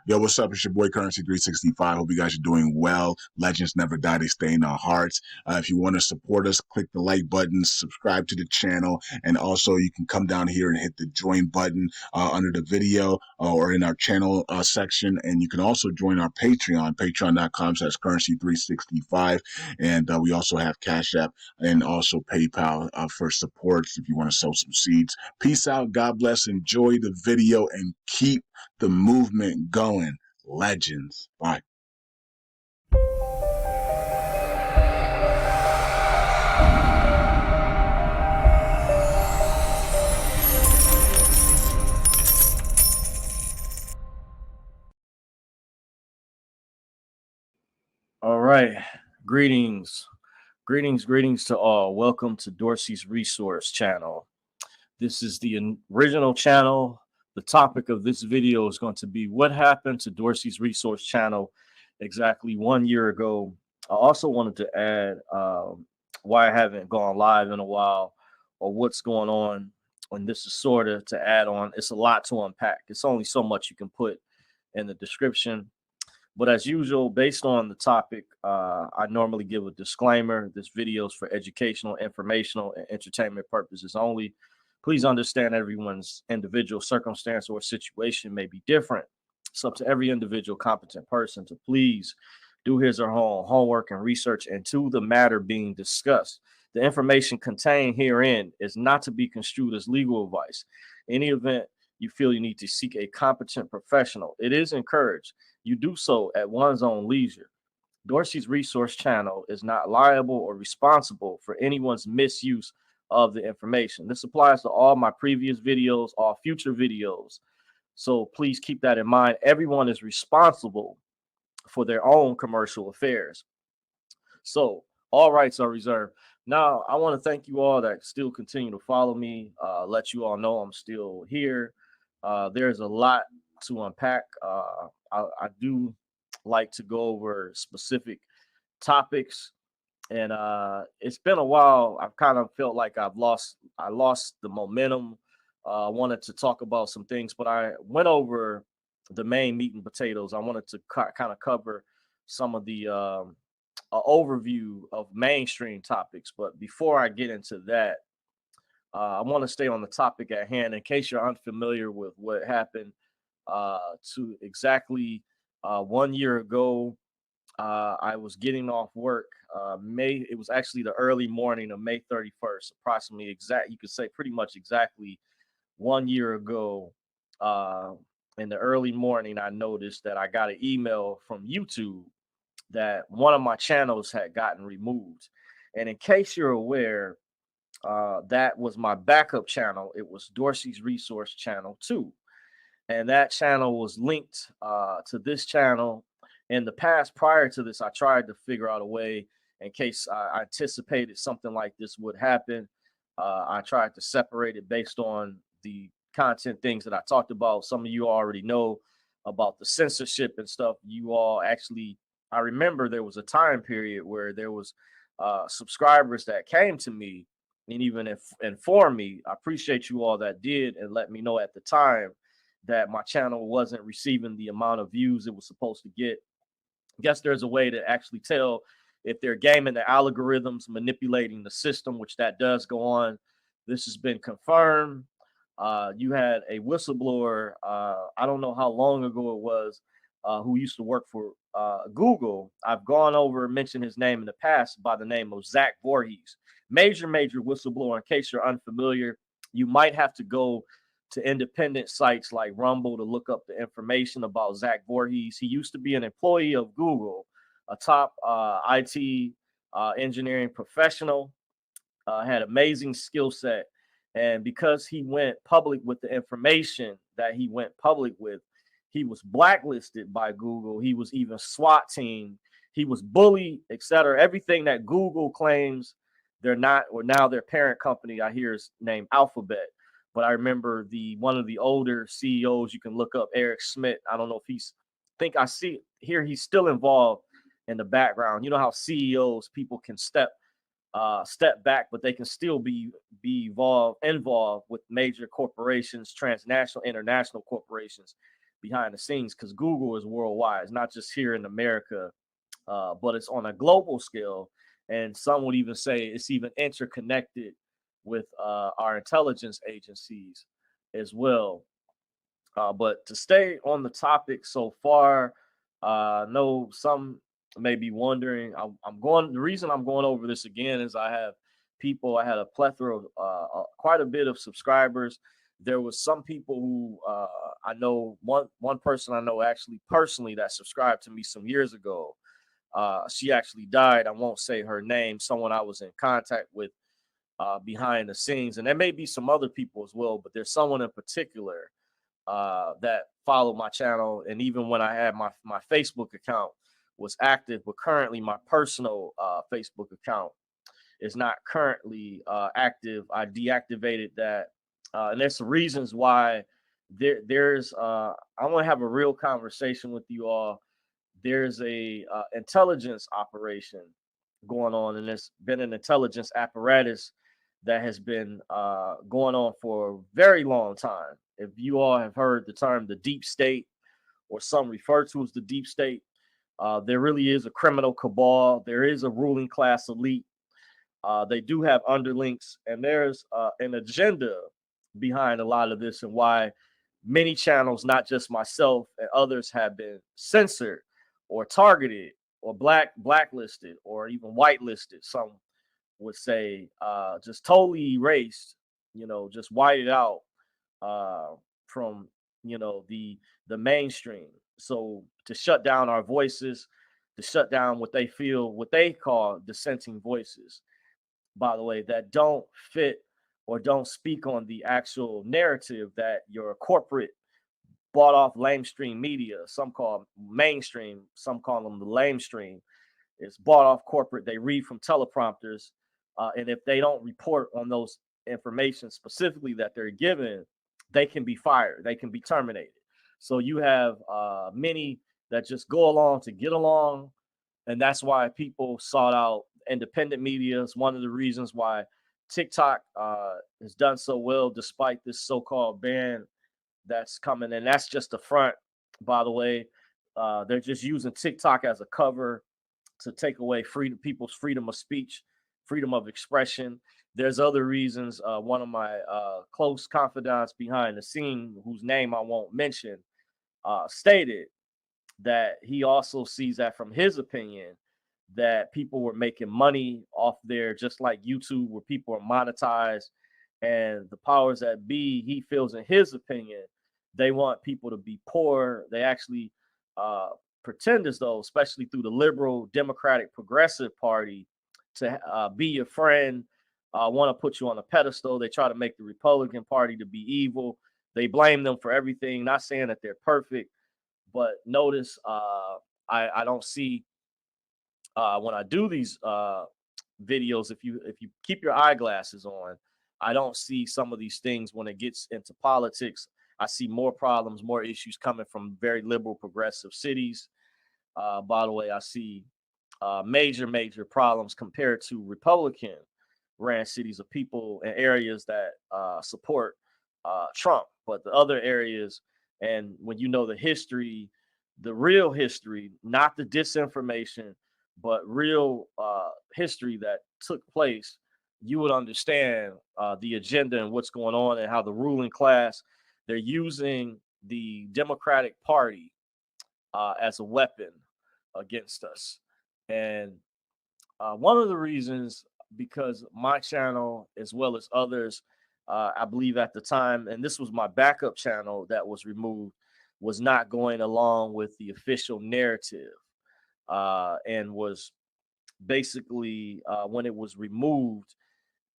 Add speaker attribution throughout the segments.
Speaker 1: Yo, what's up? It's your boy Currency 365. Hope you guys are doing well. Legends never die, they stay in our hearts. If you want to support us, click the like button, subscribe to the channel, and also you can come down here and hit the join button under the video or in our channel section. And you can also join our Patreon, patreon.com/currency365. And we also have Cash App and also PayPal for support if you want to sow some seeds. Peace out. God bless. Enjoy the video and keep the movement going. Legends. Bye.
Speaker 2: All right. Greetings to all. Welcome to Dorsey's Resource channel. This is the original channel. The topic of this video is going to be what happened to Dorsey's Resource channel exactly 1 year ago. I also wanted to add why I haven't gone live in a while or what's going on. And this is sort of to add on. It's a lot to unpack. It's only so much you can put in the description. But as usual, based on the topic, I normally give a disclaimer. This video is for educational, informational, and entertainment purposes only. Please understand everyone's individual circumstance or situation may be different. It's up to every individual competent person to please do his or her own homework and research into the matter being discussed. The information contained herein is not to be construed as legal advice. In any event, you feel you need to seek a competent professional, it is encouraged you do so at one's own leisure. Dorsey's Resource channel is not liable or responsible for anyone's misuse of the information. This applies to all my previous videos, all future videos. So please keep that in mind. Everyone is responsible for their own commercial affairs. So all rights are reserved. Now, I want to thank you all that still continue to follow me, let you all know I'm still here. There's a lot to unpack. I do like to go over specific topics, and it's been a while. I've kind of felt like I lost the momentum. I wanted to talk about some things, but I went over the main meat and potatoes. I wanted to kind of cover some of the overview of mainstream topics. But before I get into that, I want to stay on the topic at hand in case you're unfamiliar with what happened to exactly 1 year ago. I was getting off work. It was actually the early morning of May 31st, approximately you could say pretty much exactly 1 year ago. In the early morning, I noticed that I got an email from YouTube that one of my channels had gotten removed. And in case you're aware, that was my backup channel. It was Dorsey's Resource channel 2. And that channel was linked to this channel. In the past, prior to this, I tried to figure out a way in case I anticipated something like this would happen. I tried to separate it based on the content things that I talked about. Some of you already know about the censorship and stuff. You all actually, I remember there was a time period where there was subscribers that came to me and even informed me. I appreciate you all that did and let me know at the time that my channel wasn't receiving the amount of views it was supposed to get. I guess there's a way to actually tell if they're gaming the algorithms, manipulating the system, which that does go on. This has been confirmed. You had a whistleblower, I don't know how long ago it was, who used to work for Google. I've gone over, mentioned his name in the past by the name of Zach Voorhees. Major whistleblower. In case you're unfamiliar, you might have to go to independent sites like Rumble to look up the information about Zach Voorhees. He used to be an employee of Google, a top IT engineering professional, had amazing skill set. And because he went public with the information that he went public with, he was blacklisted by Google. He was even SWAT team. He was bullied, etc. Everything that Google claims they're not, or now their parent company, I hear, is named Alphabet. But I remember one of the older CEOs, you can look up Eric Schmidt. I don't know if I see here he's still involved in the background. You know how CEOs, people can step back, but they can still be involved with major corporations, transnational, international corporations. behind the scenes, because Google is worldwide. It's not just here in America, but it's on a global scale. And some would even say it's even interconnected with our intelligence agencies as well. But to stay on the topic so far, I know some may be wondering. I'm going. The reason I'm going over this again is I have people. I had a plethora of quite a bit of subscribers. There was some people who I know. One person I know actually personally that subscribed to me some years ago. She actually died. I won't say her name. Someone I was in contact with behind the scenes, and there may be some other people as well. But there's someone in particular that followed my channel, and even when I had my Facebook account was active, but currently my personal Facebook account is not currently active. I deactivated that, and there's some reasons why. There's I want to have a real conversation with you all. There's a intelligence operation going on, and there's been an intelligence apparatus that has been going on for a very long time. If you all have heard the term the deep state, or some refer to as the deep state, there really is a criminal cabal. There is a ruling class elite. They do have underlinks, and there's an agenda behind a lot of this, and why many channels, not just myself and others, have been censored or targeted or blacklisted or even whitelisted. Some would say just totally erased, just whited out from the mainstream. So to shut down our voices, to shut down what they call dissenting voices, by the way, that don't fit or don't speak on the actual narrative that your corporate bought off lamestream media, some call mainstream, some call them the lamestream. It's bought off corporate. They read from teleprompters, and if they don't report on those information specifically that they're given, they can be fired. They can be terminated. So you have many that just go along to get along, and that's why people sought out independent media. Is one of the reasons why TikTok has done so well despite this so-called ban that's coming. And that's just the front, by the way. They're just using TikTok as a cover to take away people's freedom of speech, freedom of expression. There's other reasons. One of my close confidants behind the scene, whose name I won't mention, stated that he also sees that, from his opinion, that people were making money off there, just like YouTube, where people are monetized. And the powers that be, he feels, in his opinion, they want people to be poor. They actually pretend as though, especially through the liberal, democratic, progressive party, to be your friend, want to put you on a pedestal. They try to make the Republican Party to be evil. They blame them for everything. Not saying that they're perfect, but notice I don't see when I do these videos, if you keep your eyeglasses on, I don't see some of these things when it gets into politics. I see more problems, more issues coming from very liberal, progressive cities. By the way, I see major problems compared to Republican ran cities of people and areas that support Trump. But the other areas, and when you know the history, the real history, not the disinformation, but real history that took place, you would understand the agenda and what's going on, and how the ruling class, they're using the Democratic Party as a weapon against us. And one of the reasons, because my channel, as well as others, I believe at the time, and this was my backup channel that was removed, was not going along with the official narrative, and was basically, when it was removed,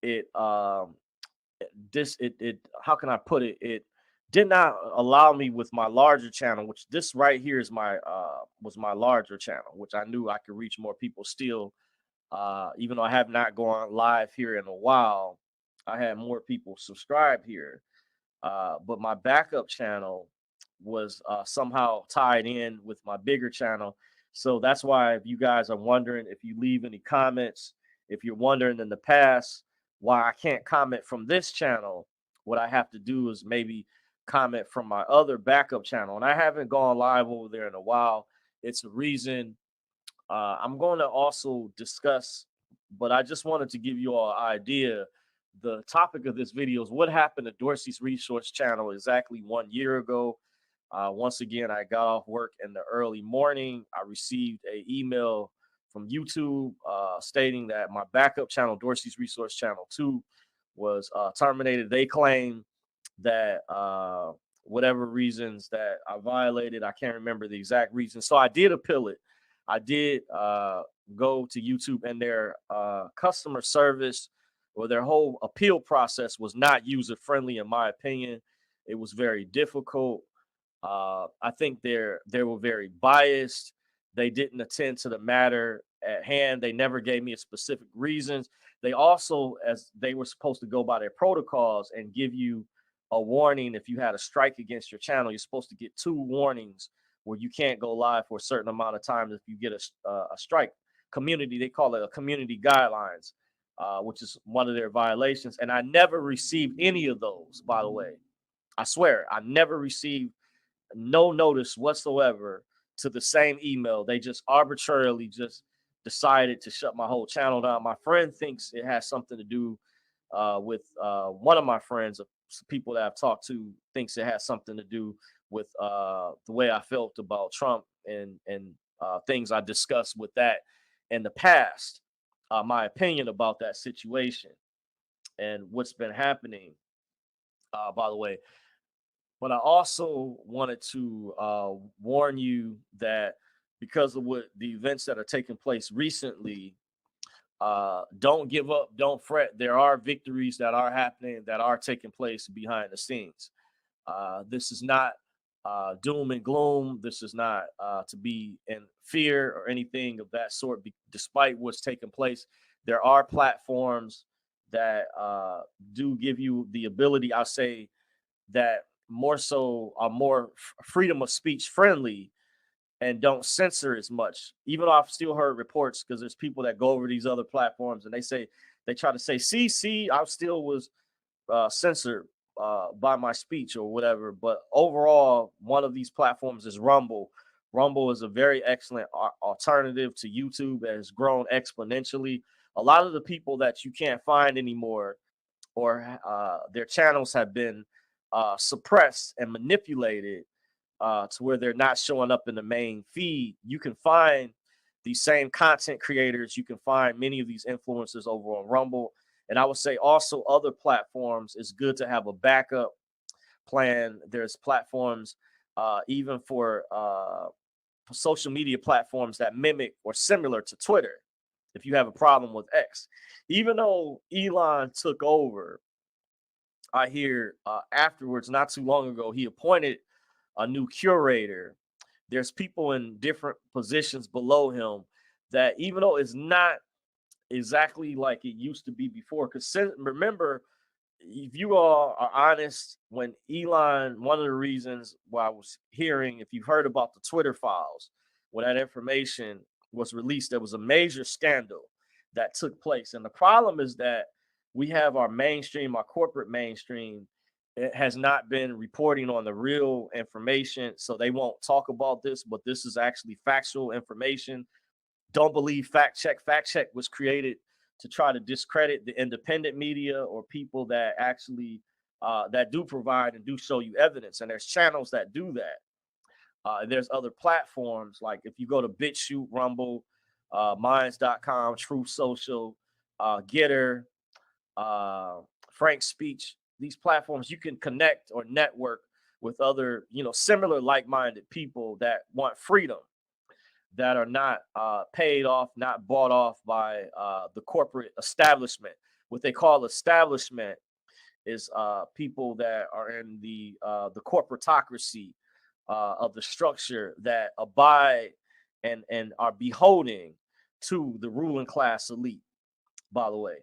Speaker 2: it how can I put it? It did not allow me with my larger channel, which this right here is my was my larger channel, which I knew I could reach more people still. Even though I have not gone live here in a while, I had more people subscribe here. But my backup channel was somehow tied in with my bigger channel. So that's why, if you guys are wondering, if you leave any comments, if you're wondering in the past why I can't comment from this channel, what I have to do is maybe comment from my other backup channel, and I haven't gone live over there in a while. It's a reason. I'm going to also discuss, but I just wanted to give you all an idea. The topic of this video is what happened to Dorsey's Resource channel exactly 1 year ago. Once again, I got off work in the early morning. I received an email from YouTube stating that my backup channel, Dorsey's Resource Channel 2, was terminated. They claim that whatever reasons that I violated, I can't remember the exact reason. So I did appeal it. I did go to YouTube, and their customer service or their whole appeal process was not user friendly, in my opinion. It was very difficult. I think they were very biased. They didn't attend to the matter at hand. They never gave me a specific reasons. They also, as they were supposed to go by their protocols and give you a warning if you had a strike against your channel. You're supposed to get 2 warnings where you can't go live for a certain amount of time if you get a strike. Community, they call it a community guidelines, which is one of their violations. And I never received any of those, by the way. I swear, I never received no notice whatsoever to the same email. They just arbitrarily just decided to shut my whole channel down. My friend thinks it has something to do with one of my friends, people that I've talked to, thinks it has something to do with the way I felt about Trump and things I discussed with that in the past, my opinion about that situation and what's been happening, by the way. But I also wanted to warn you that because of what the events that are taking place recently, don't give up, don't fret. There are victories that are happening, that are taking place behind the scenes. This is not doom and gloom. This is not to be in fear or anything of that sort. Despite what's taking place, there are platforms that do give you the ability, I'll say, that more so are more freedom of speech friendly and don't censor as much. Even though I've still heard reports, because there's people that go over these other platforms and they try to say, see, I still was censored by my speech or whatever. But overall, one of these platforms is Rumble. Rumble is a very excellent alternative to YouTube that has grown exponentially. A lot of the people that you can't find anymore, or their channels have been suppressed and manipulated to where they're not showing up in the main feed. You can find these same content creators. You can find many of these influencers over on Rumble. And I would say also other platforms, it's good to have a backup plan. There's platforms even for social media platforms that mimic or similar to Twitter. If you have a problem with X, even though Elon took over, I hear afterwards, not too long ago, he appointed a new curator. There's people in different positions below him that, even though it's not exactly like it used to be before, because remember, if you all are honest, when Elon, one of the reasons why I was hearing, if you've heard about the Twitter files, when that information was released, there was a major scandal that took place. And the problem is that we have our mainstream, our corporate mainstream, it has not been reporting on the real information. So they won't talk about this, but this is actually factual information. Don't believe fact check. Fact check was created to try to discredit the independent media or people that actually that do provide and do show you evidence. And there's channels that do that. There's other platforms, like if you go to BitChute, Rumble, Minds.com, Truth Social, Getter, Frank Speech. These platforms, you can connect or network with other, similar like-minded people that want freedom, that are not paid off, not bought off by the corporate establishment. What they call establishment is people that are in the corporatocracy of the structure, that abide and are beholding to the ruling class elite, by the way.